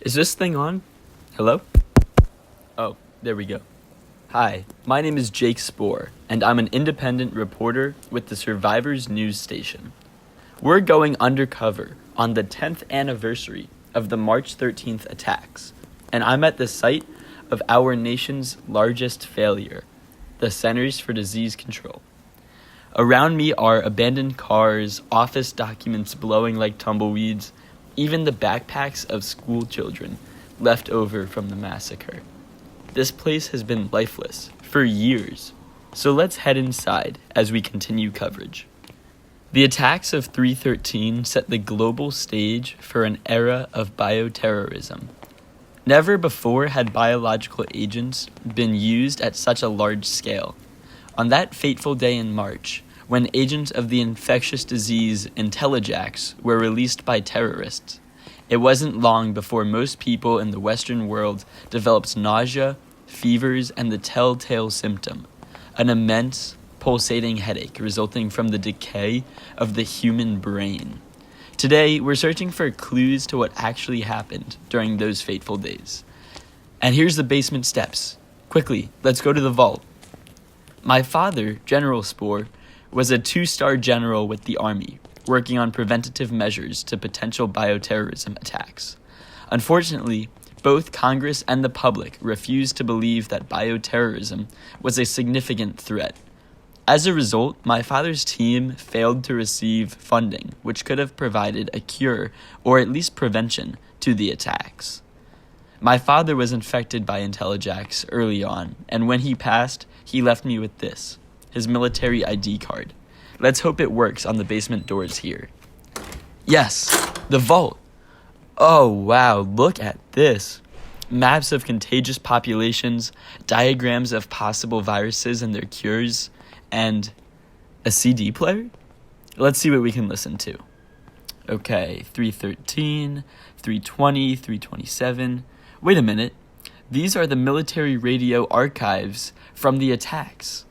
Is this thing on? Hello? Oh, there we go. Hi, my name is Jake Spoor, and I'm an independent reporter with the Survivors News Station. We're going undercover on the 10th anniversary of the March 13th attacks, and I'm at the site of our nation's largest failure, the Centers for Disease Control. Around me are abandoned cars, office documents blowing like tumbleweeds, even the backpacks of school children left over from the massacre. This place has been lifeless for years, so let's head inside as we continue coverage. The attacks of 3/13 set the global stage for an era of bioterrorism. Never before had biological agents been used at such a large scale. On that fateful day in March, when agents of the infectious disease IntelliJax were released by terrorists, it wasn't long before most people in the Western world developed nausea, fevers, and the telltale symptom, an immense, pulsating headache resulting from the decay of the human brain. Today, we're searching for clues to what actually happened during those fateful days. And here's the basement steps. Quickly, let's go to the vault. My father, General Spoor, was a 2-star general with the Army, working on preventative measures to potential bioterrorism attacks. Unfortunately, both Congress and the public refused to believe that bioterrorism was a significant threat. As a result, my father's team failed to receive funding, which could have provided a cure or at least prevention to the attacks. My father was infected by IntelliJax early on, and when he passed, he left me with this, his military ID card. Let's hope it works on the basement doors here. Yes, the vault. Oh wow, look at this. Maps of contagious populations, diagrams of possible viruses and their cures, and a CD player? Let's see what we can listen to. Okay, 313, 320, 327. Wait a minute. These are the military radio archives from the attacks.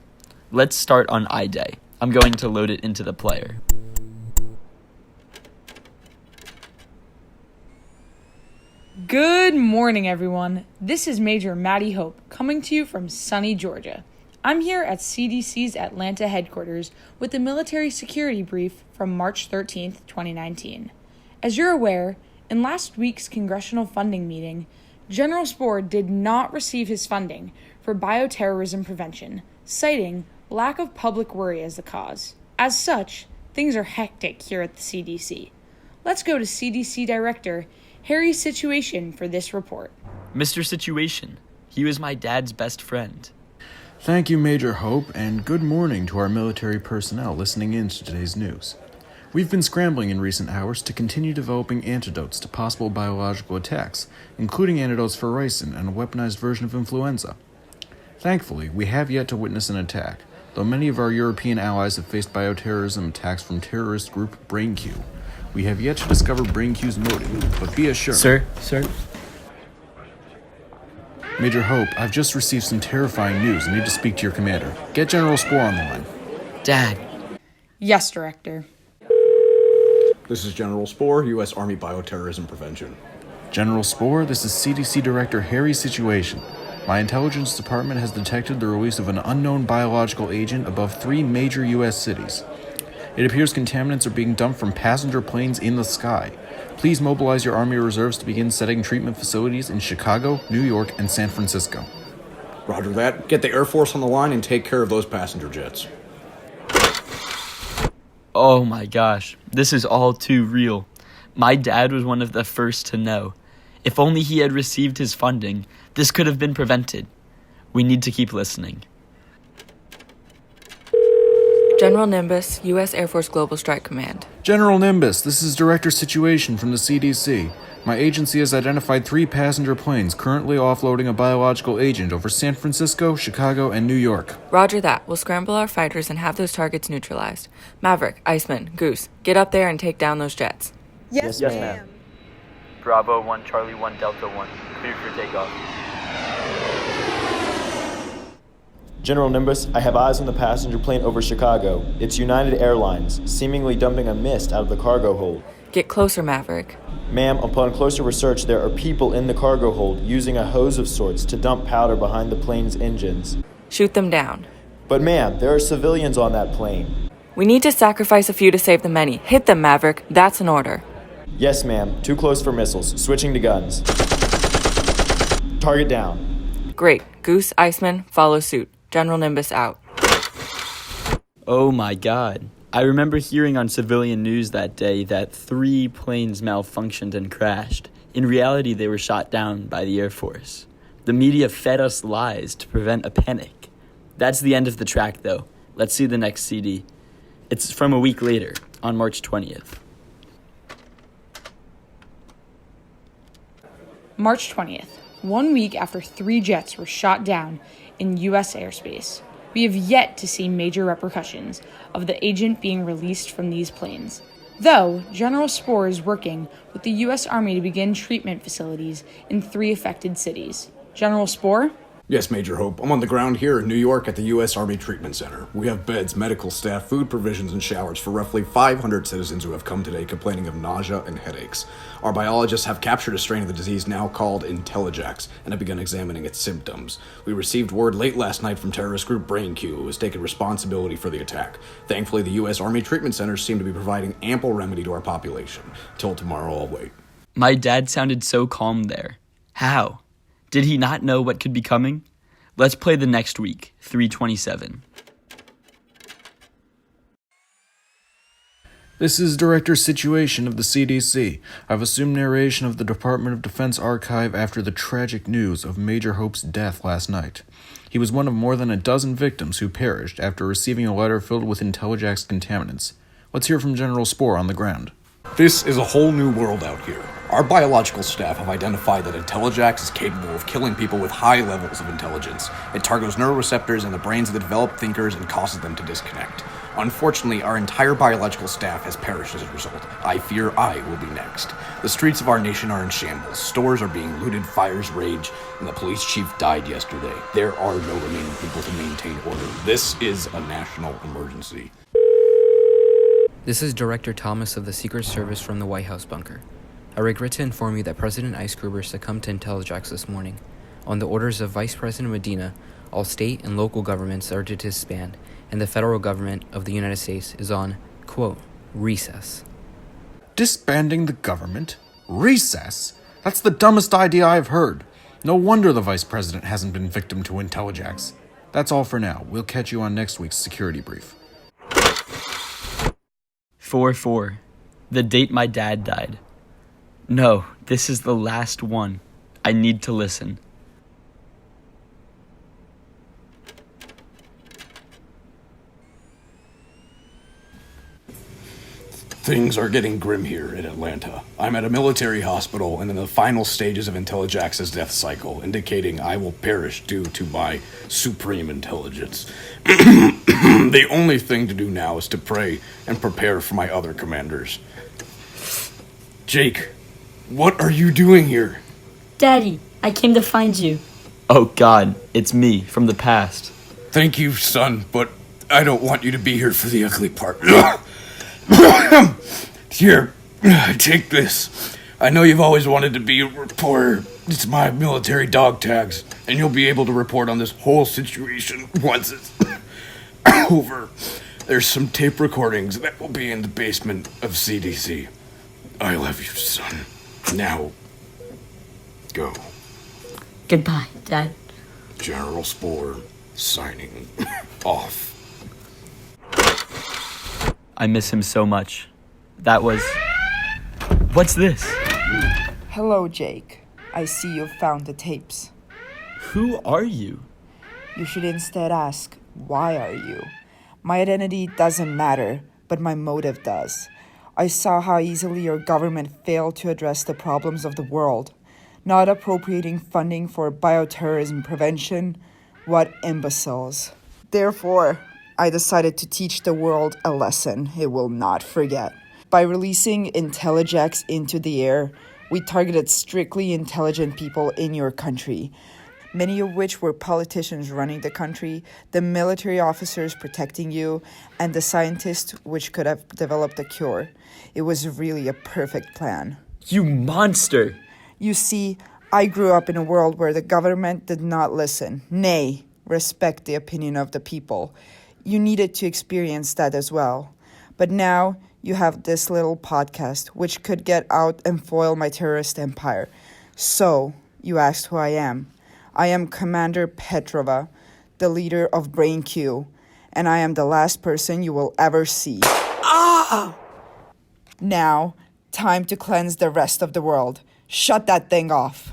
Let's start on I-Day. I'm going to load it into the player. Good morning, everyone. This is Major Maddie Hope coming to you from sunny Georgia. I'm here at CDC's Atlanta headquarters with the military security brief from March 13th, 2019. As you're aware, in last week's congressional funding meeting, General Spoor did not receive his funding for bioterrorism prevention, citing lack of public worry as the cause. As such, things are hectic here at the CDC. Let's go to CDC Director Harry Situation for this report. Mr. Situation, he was my dad's best friend. Thank you, Major Hope, and good morning to our military personnel listening in to today's news. We've been scrambling in recent hours to continue developing antidotes to possible biological attacks, including antidotes for ricin and a weaponized version of influenza. Thankfully, we have yet to witness an attack, though many of our European allies have faced bioterrorism attacks from terrorist group BrainQ. We have yet to discover BrainQ's motive, but be assured... Sir? Major Hope, I've just received some terrifying news and need to speak to your commander. Get General Spoor on the line. Dad. Yes, Director. This is General Spoor, U.S. Army Bioterrorism Prevention. General Spoor, this is CDC Director Harry Situation. My intelligence department has detected the release of an unknown biological agent above 3 major U.S. cities. It appears contaminants are being dumped from passenger planes in the sky. Please mobilize your Army reserves to begin setting treatment facilities in Chicago, New York, and San Francisco. Roger that. Get the Air Force on the line and take care of those passenger jets. Oh my gosh, this is all too real. My dad was one of the first to know. If only he had received his funding, this could have been prevented. We need to keep listening. General Nimbus, U.S. Air Force Global Strike Command. General Nimbus, this is Director Situation from the CDC. My agency has identified 3 passenger planes currently offloading a biological agent over San Francisco, Chicago, and New York. Roger that. We'll scramble our fighters and have those targets neutralized. Maverick, Iceman, Goose, get up there and take down those jets. Yes, ma'am. Bravo 1, Charlie 1, Delta 1. Clear for takeoff. General Nimbus, I have eyes on the passenger plane over Chicago. It's United Airlines, seemingly dumping a mist out of the cargo hold. Get closer, Maverick. Ma'am, upon closer research, there are people in the cargo hold using a hose of sorts to dump powder behind the plane's engines. Shoot them down. But ma'am, there are civilians on that plane. We need to sacrifice a few to save the many. Hit them, Maverick. That's an order. Yes, ma'am. Too close for missiles. Switching to guns. Target down. Great. Goose, Iceman, follow suit. General Nimbus out. Oh my god. I remember hearing on civilian news that day that 3 planes malfunctioned and crashed. In reality, they were shot down by the Air Force. The media fed us lies to prevent a panic. That's the end of the track, though. Let's see the next CD. It's from a week later, on March 20th. March 20th, 1 week after 3 jets were shot down in U.S. airspace. We have yet to see major repercussions of the agent being released from these planes. Though, General Spoor is working with the U.S. Army to begin treatment facilities in 3 affected cities. General Spoor? Yes, Major Hope. I'm on the ground here in New York at the U.S. Army Treatment Center. We have beds, medical staff, food provisions, and showers for roughly 500 citizens who have come today complaining of nausea and headaches. Our biologists have captured a strain of the disease now called IntelliJax and have begun examining its symptoms. We received word late last night from terrorist group BrainQ, who has taken responsibility for the attack. Thankfully, the U.S. Army Treatment Centers seem to be providing ample remedy to our population. Till tomorrow, I'll wait. My dad sounded so calm there. How? Did he not know what could be coming? Let's play the next week, 327. This is Director Situation of the CDC. I've assumed narration of the Department of Defense archive after the tragic news of Major Hope's death last night. He was one of more than a dozen victims who perished after receiving a letter filled with IntelliJax contaminants. Let's hear from General Spoor on the ground. This is a whole new world out here. Our biological staff have identified that IntelliJax is capable of killing people with high levels of intelligence. It targets neuroreceptors in the brains of the developed thinkers and causes them to disconnect. Unfortunately, our entire biological staff has perished as a result. I fear I will be next. The streets of our nation are in shambles. Stores are being looted, fires rage, and the police chief died yesterday. There are no remaining people to maintain order. This is a national emergency. This is Director Thomas of the Secret Service from the White House bunker. I regret to inform you that President Eisgruber succumbed to IntelliJax this morning. On the orders of Vice President Medina, all state and local governments are to disband, and the federal government of the United States is on, quote, recess. Disbanding the government? Recess? That's the dumbest idea I've heard. No wonder the Vice President hasn't been victim to IntelliJax. That's all for now. We'll catch you on next week's security brief. 4-4. The date my dad died. No, this is the last one. I need to listen. Things are getting grim here in Atlanta. I'm at a military hospital and in the final stages of IntelliJax's death cycle, indicating I will perish due to my supreme intelligence. The only thing to do now is to pray and prepare for my other commanders. Jake, what are you doing here? Daddy, I came to find you. Oh God, it's me from the past. Thank you, son, but I don't want you to be here for the ugly part. Here, take this. I know you've always wanted to be a reporter. It's my military dog tags, and you'll be able to report on this whole situation once it's over. There's some tape recordings that will be in the basement of CDC. I love you, son. Now, go. Goodbye, Dad. General Spoor, signing off. I miss him so much. That was... What's this? Hello, Jake. I see you've found the tapes. Who are you? You should instead ask, why are you? My identity doesn't matter, but my motive does. I saw how easily your government failed to address the problems of the world. Not appropriating funding for bioterrorism prevention. What imbeciles. Therefore, I decided to teach the world a lesson it will not forget. By releasing IntelliJax into the air, we targeted strictly intelligent people in your country. many of which were politicians running the country, the military officers protecting you, and the scientists which could have developed a cure. It was really a perfect plan. You monster! You see, I grew up in a world where the government did not listen, nay, respect the opinion of the people. You needed to experience that as well. But now you have this little podcast which could get out and foil my terrorist empire. So, you asked who I am. I am Commander Petrova, the leader of Brain Q, and I am the last person you will ever see. Ah! Now, time to cleanse the rest of the world. Shut that thing off.